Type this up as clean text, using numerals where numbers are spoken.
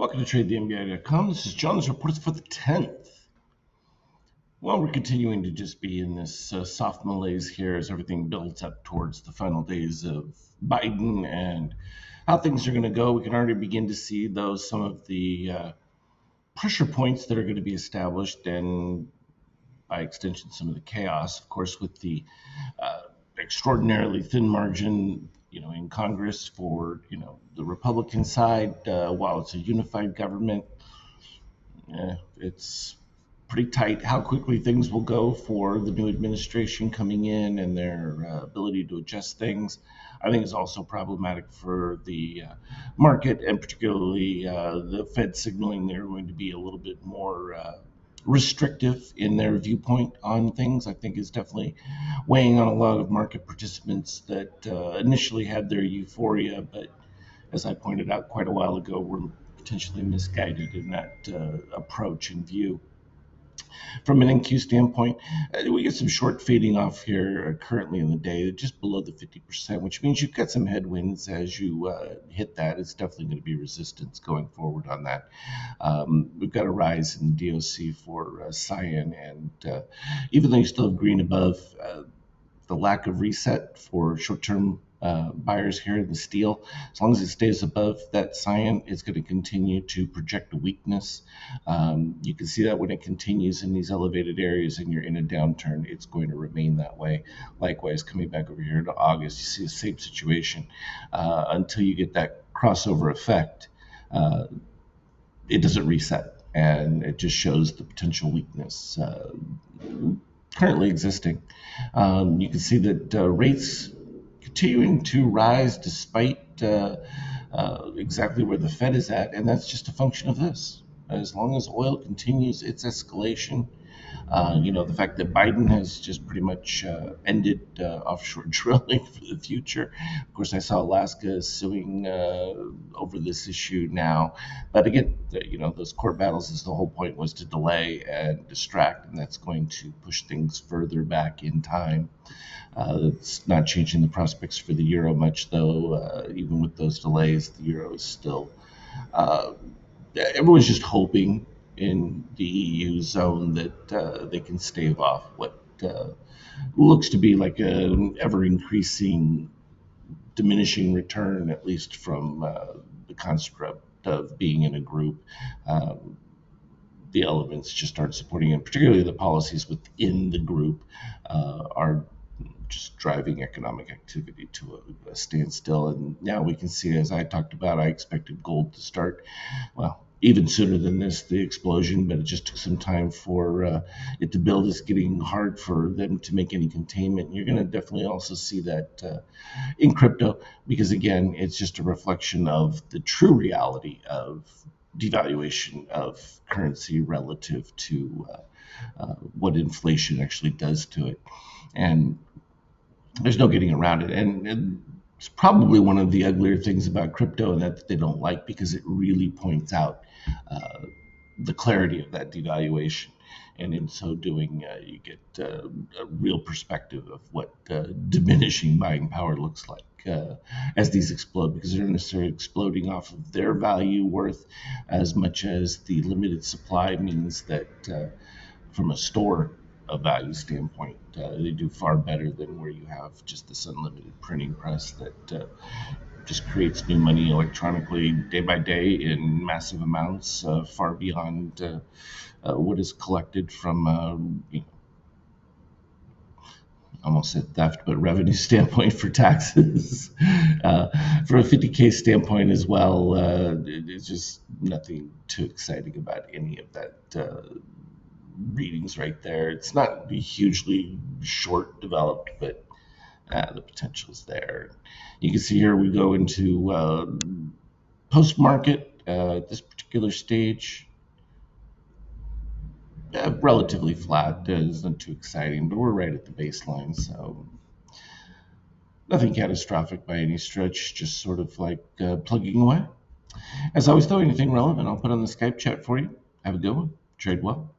Welcome to TradeTheNBA.com. This is John. This reports for the 10th. Well, we're continuing to just be in this soft malaise here as everything builds up towards the final days of Biden and how things are going to go. We can already begin to see, though, some of the pressure points that are going to be established and, by extension, some of the chaos, of course, with the extraordinarily thin margin in Congress for the Republican side. While it's a unified government, it's pretty tight how quickly things will go for the new administration coming in and their ability to adjust things. I think it's also problematic for the market, and particularly the Fed signaling they're going to be a little bit more restrictive in their viewpoint on things. I think is definitely weighing on a lot of market participants that initially had their euphoria, but as I pointed out quite a while ago, were potentially misguided in that approach and view. From an NQ standpoint, we get some short fading off here currently in the day, just below the 50%, which means you've got some headwinds as you hit that. It's definitely going to be resistance going forward on that. We've got a rise in the DOC for cyan, and even though you still have green above, the lack of reset for short-term buyers here in the steel, as long as it stays above that cyan, it's going to continue to project a weakness. You can see that when it continues in these elevated areas and you're in a downturn, it's going to remain that way. Likewise, coming back over here to August, you see the same situation until you get that crossover effect. It doesn't reset, and it just shows the potential weakness currently existing. You can see that rates continuing to rise despite exactly where the Fed is at, and that's just a function of this. As long as oil continues its escalation, the fact that Biden has just pretty much ended offshore drilling for the future. Of course, I saw Alaska suing over this issue now, but again, those court battles is the whole point was to delay and distract, and that's going to push things further back in time. It's not changing the prospects for the euro much, though. Even with those delays, the euro is still. Everyone's just hoping in the EU zone that they can stave off what looks to be like an ever-increasing, diminishing return, at least from the construct of being in a group. The elements just aren't supporting it, particularly the policies within the group are just driving economic activity to a standstill. And now we can see, as I talked about, I expected gold to start, well, even sooner than this, the explosion, but it just took some time for it to build. It's getting hard for them to make any containment. You're going to definitely also see that in crypto, because again, it's just a reflection of the true reality of devaluation of currency relative to what inflation actually does to it. And there's no getting around it. And it's probably one of the uglier things about crypto that they don't like, because it really points out the clarity of that devaluation. And in so doing, you get a real perspective of what diminishing buying power looks like as these explode, because they're not necessarily exploding off of their value worth as much as the limited supply means that from a store a value standpoint, they do far better than where you have just this unlimited printing press that just creates new money electronically day by day in massive amounts, far beyond what is collected from, almost said theft, but revenue standpoint for taxes. For a 50K standpoint as well, it's just nothing too exciting about any of that readings right there. It's not hugely short developed, but the potential is there. You can see here we go into post market at this particular stage. Relatively flat. It's not too exciting, but we're right at the baseline, so nothing catastrophic by any stretch, just sort of like plugging away. As always, though, anything relevant, I'll put on the Skype chat for you. Have a good one. Trade well.